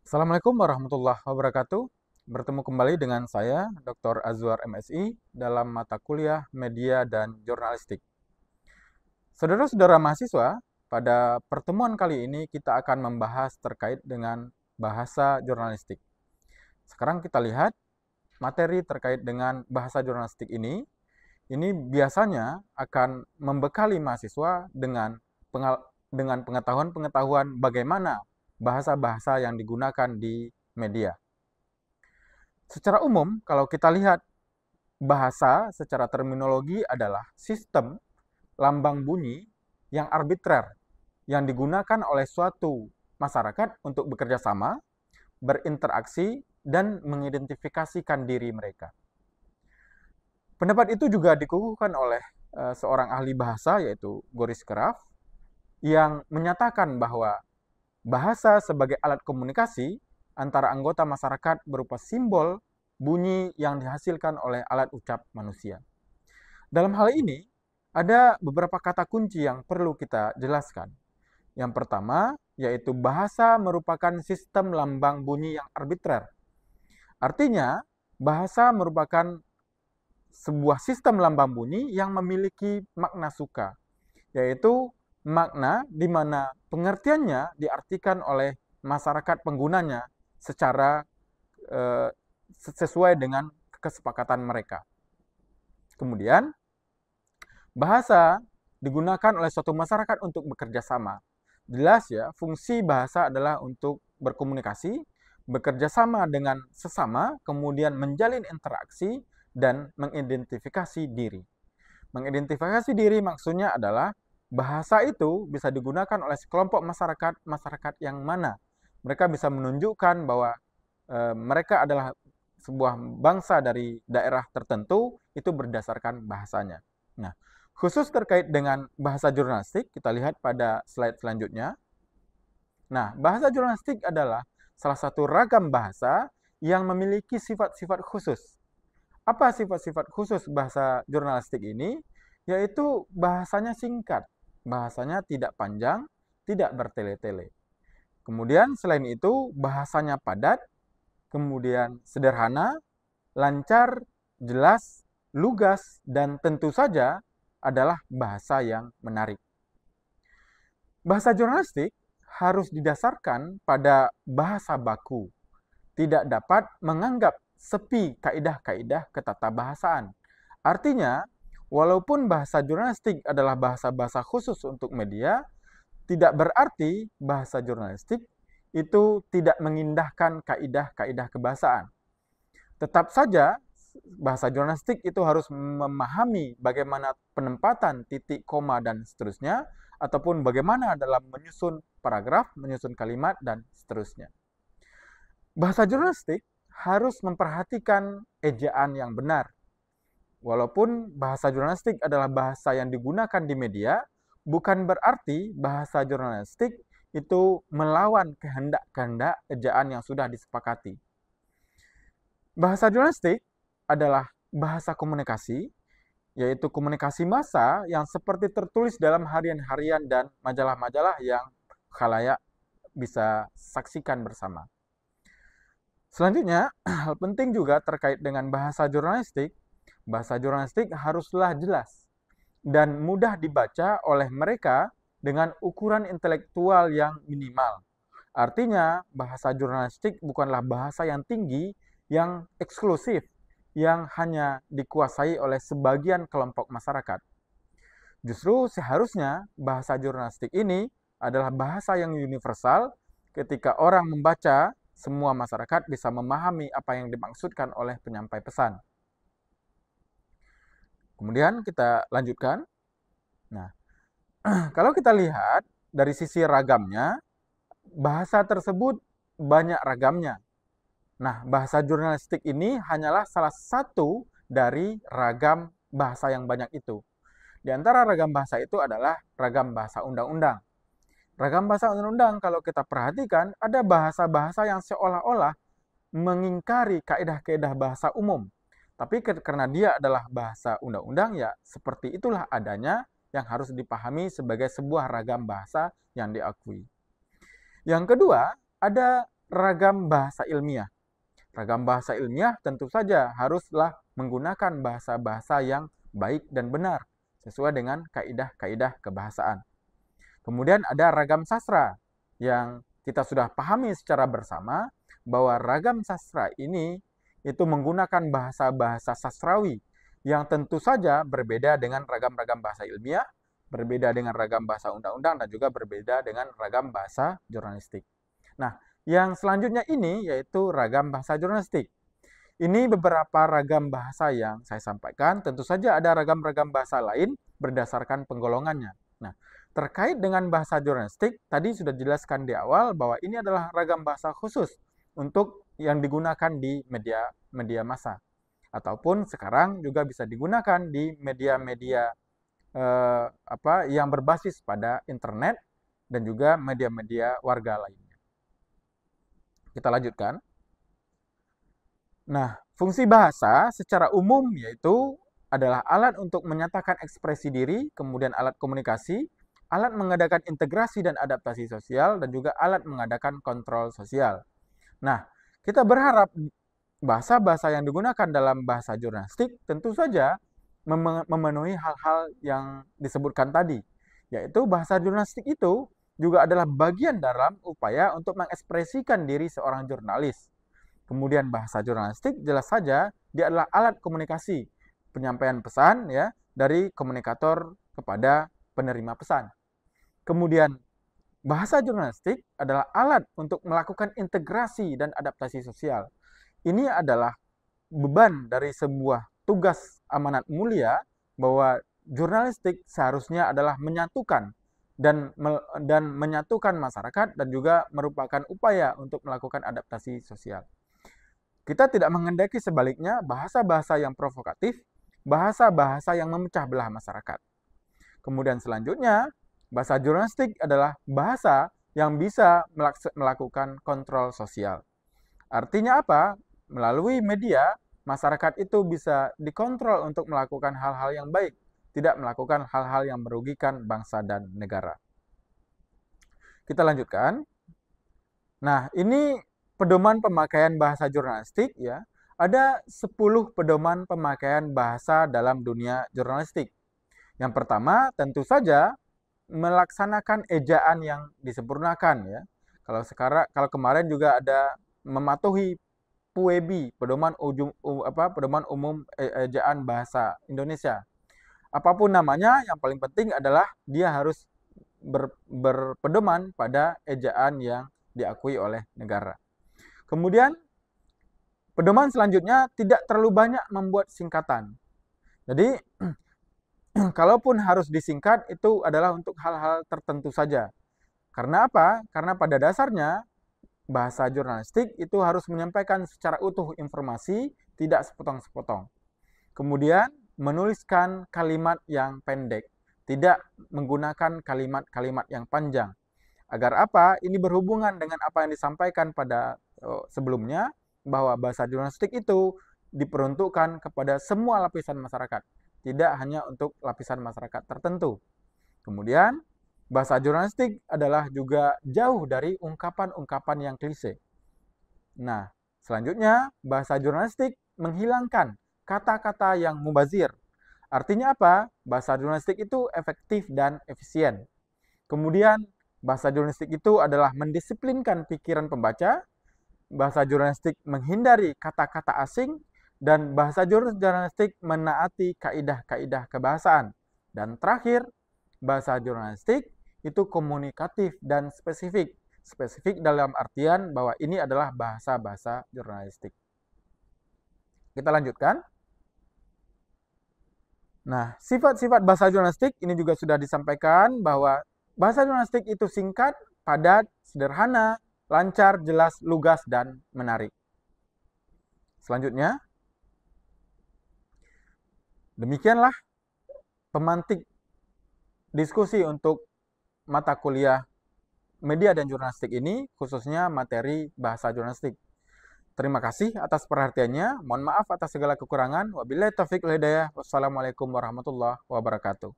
Assalamualaikum warahmatullahi wabarakatuh. Bertemu kembali dengan saya, Dr. Azwar MSI, dalam mata kuliah Media dan Jurnalistik. Saudara-saudara mahasiswa, pada pertemuan kali ini kita akan membahas terkait dengan bahasa jurnalistik. Sekarang kita lihat materi terkait dengan bahasa jurnalistik ini biasanya akan membekali mahasiswa dengan pengetahuan-pengetahuan bagaimana bahasa-bahasa yang digunakan di media. Secara umum, kalau kita lihat bahasa secara terminologi adalah sistem lambang bunyi yang arbitrer yang digunakan oleh suatu masyarakat untuk bekerja sama, berinteraksi, dan mengidentifikasikan diri mereka. Pendapat itu juga dikukuhkan oleh seorang ahli bahasa yaitu Goris Kraf yang menyatakan bahwa bahasa sebagai alat komunikasi antara anggota masyarakat berupa simbol bunyi yang dihasilkan oleh alat ucap manusia. Dalam hal ini, ada beberapa kata kunci yang perlu kita jelaskan. Yang pertama, yaitu bahasa merupakan sistem lambang bunyi yang arbitrer. Artinya, bahasa merupakan sebuah sistem lambang bunyi yang memiliki makna suka, yaitu makna di mana pengertiannya diartikan oleh masyarakat penggunanya secara sesuai dengan kesepakatan mereka. Kemudian, bahasa digunakan oleh suatu masyarakat untuk bekerja sama. Jelas ya, fungsi bahasa adalah untuk berkomunikasi, bekerja sama dengan sesama, kemudian menjalin interaksi, dan mengidentifikasi diri. Mengidentifikasi diri maksudnya adalah bahasa itu bisa digunakan oleh sekelompok masyarakat yang mana mereka bisa menunjukkan bahwa mereka adalah sebuah bangsa dari daerah tertentu itu berdasarkan bahasanya. Nah, khusus terkait dengan bahasa jurnalistik, kita lihat pada slide selanjutnya. Nah, bahasa jurnalistik adalah salah satu ragam bahasa yang memiliki sifat-sifat khusus. Apa sifat-sifat khusus bahasa jurnalistik ini? Yaitu bahasanya singkat, bahasanya tidak panjang, tidak bertele-tele. Kemudian selain itu bahasanya padat, kemudian sederhana, lancar, jelas, lugas, dan tentu saja adalah bahasa yang menarik. Bahasa jurnalistik harus didasarkan pada bahasa baku, tidak dapat menganggap sepi kaidah-kaidah ketatabahasaan. Artinya, walaupun bahasa jurnalistik adalah bahasa-bahasa khusus untuk media, tidak berarti bahasa jurnalistik itu tidak mengindahkan kaidah-kaidah kebahasaan. Tetap saja, bahasa jurnalistik itu harus memahami bagaimana penempatan titik, koma, dan seterusnya, ataupun bagaimana dalam menyusun paragraf, menyusun kalimat, dan seterusnya. Bahasa jurnalistik harus memperhatikan ejaan yang benar. Walaupun bahasa jurnalistik adalah bahasa yang digunakan di media, bukan berarti bahasa jurnalistik itu melawan kehendak-kehendak ejaan yang sudah disepakati. Bahasa jurnalistik adalah bahasa komunikasi, yaitu komunikasi massa yang seperti tertulis dalam harian-harian dan majalah-majalah yang khalayak bisa saksikan bersama. Selanjutnya, hal penting juga terkait dengan bahasa jurnalistik. Bahasa jurnalistik haruslah jelas dan mudah dibaca oleh mereka dengan ukuran intelektual yang minimal. Artinya, bahasa jurnalistik bukanlah bahasa yang tinggi, yang eksklusif, yang hanya dikuasai oleh sebagian kelompok masyarakat. Justru seharusnya bahasa jurnalistik ini adalah bahasa yang universal ketika orang membaca, semua masyarakat bisa memahami apa yang dimaksudkan oleh penyampai pesan. Kemudian kita lanjutkan. Nah, kalau kita lihat dari sisi ragamnya, bahasa tersebut banyak ragamnya. Nah, bahasa jurnalistik ini hanyalah salah satu dari ragam bahasa yang banyak itu. Di antara ragam bahasa itu adalah ragam bahasa undang-undang. Ragam bahasa undang-undang kalau kita perhatikan ada bahasa-bahasa yang seolah-olah mengingkari kaidah-kaidah bahasa umum. Tapi karena dia adalah bahasa undang-undang ya seperti itulah adanya yang harus dipahami sebagai sebuah ragam bahasa yang diakui. Yang kedua, ada ragam bahasa ilmiah. Ragam bahasa ilmiah tentu saja haruslah menggunakan bahasa-bahasa yang baik dan benar sesuai dengan kaidah-kaidah kebahasaan. Kemudian ada ragam sastra yang kita sudah pahami secara bersama bahwa ragam sastra ini itu menggunakan bahasa-bahasa sastrawi yang tentu saja berbeda dengan ragam-ragam bahasa ilmiah, berbeda dengan ragam bahasa undang-undang, dan juga berbeda dengan ragam bahasa jurnalistik. Nah, yang selanjutnya ini yaitu ragam bahasa jurnalistik. Ini beberapa ragam bahasa yang saya sampaikan. Tentu saja ada ragam-ragam bahasa lain berdasarkan penggolongannya. Nah, terkait dengan bahasa jurnalistik, tadi sudah dijelaskan di awal bahwa ini adalah ragam bahasa khusus untuk yang digunakan di media massa. Ataupun sekarang juga bisa digunakan di media-media yang berbasis pada internet dan juga media-media warga lainnya. Kita lanjutkan. Nah, fungsi bahasa secara umum yaitu adalah alat untuk menyatakan ekspresi diri, kemudian alat komunikasi, alat mengadakan integrasi dan adaptasi sosial, dan juga alat mengadakan kontrol sosial. Nah, kita berharap bahasa-bahasa yang digunakan dalam bahasa jurnalistik tentu saja memenuhi hal-hal yang disebutkan tadi, yaitu bahasa jurnalistik itu juga adalah bagian dalam upaya untuk mengekspresikan diri seorang jurnalis. Kemudian bahasa jurnalistik jelas saja dia adalah alat komunikasi, penyampaian pesan ya dari komunikator kepada penerima pesan. Kemudian bahasa jurnalistik adalah alat untuk melakukan integrasi dan adaptasi sosial. Ini adalah beban dari sebuah tugas amanat mulia bahwa jurnalistik seharusnya adalah menyatukan dan menyatukan masyarakat dan juga merupakan upaya untuk melakukan adaptasi sosial. Kita tidak menghendaki sebaliknya bahasa-bahasa yang provokatif, bahasa-bahasa yang memecah belah masyarakat. Kemudian selanjutnya, bahasa jurnalistik adalah bahasa yang bisa melakukan kontrol sosial. Artinya apa? Melalui media, masyarakat itu bisa dikontrol untuk melakukan hal-hal yang baik, tidak melakukan hal-hal yang merugikan bangsa dan negara. Kita lanjutkan. Nah, ini pedoman pemakaian bahasa jurnalistik ya. Ada 10 pedoman pemakaian bahasa dalam dunia jurnalistik. Yang pertama, tentu saja melaksanakan ejaan yang disempurnakan ya. Kalau kemarin juga ada mematuhi PUEBI, pedoman umum ejaan bahasa Indonesia. Apapun namanya, yang paling penting adalah dia harus berpedoman pada ejaan yang diakui oleh negara. Kemudian, pedoman selanjutnya tidak terlalu banyak membuat singkatan. Jadi, kalaupun harus disingkat, itu adalah untuk hal-hal tertentu saja. Karena apa? Karena pada dasarnya, bahasa jurnalistik itu harus menyampaikan secara utuh informasi, tidak sepotong-sepotong. Kemudian, menuliskan kalimat yang pendek, tidak menggunakan kalimat-kalimat yang panjang. Agar apa? Ini berhubungan dengan apa yang disampaikan pada sebelumnya, bahwa bahasa jurnalistik itu diperuntukkan kepada semua lapisan masyarakat, tidak hanya untuk lapisan masyarakat tertentu. Kemudian, bahasa jurnalistik adalah juga jauh dari ungkapan-ungkapan yang klise. Nah, selanjutnya, bahasa jurnalistik menghilangkan kata-kata yang mubazir. Artinya apa? Bahasa jurnalistik itu efektif dan efisien. Kemudian, bahasa jurnalistik itu adalah mendisiplinkan pikiran pembaca. Bahasa jurnalistik menghindari kata-kata asing. Dan bahasa jurnalistik menaati kaidah-kaidah kebahasaan. Dan terakhir, bahasa jurnalistik itu komunikatif dan spesifik. Spesifik dalam artian bahwa ini adalah bahasa-bahasa jurnalistik. Kita lanjutkan. Nah, sifat-sifat bahasa jurnalistik ini juga sudah disampaikan bahwa bahasa jurnalistik itu singkat, padat, sederhana, lancar, jelas, lugas, dan menarik. Selanjutnya, demikianlah pemantik diskusi untuk mata kuliah media dan jurnalistik ini, khususnya materi bahasa jurnalistik. Terima kasih atas perhatiannya. Mohon maaf atas segala kekurangan. Wabillahi taufiq wal hidayah. Wassalamualaikum warahmatullahi wabarakatuh.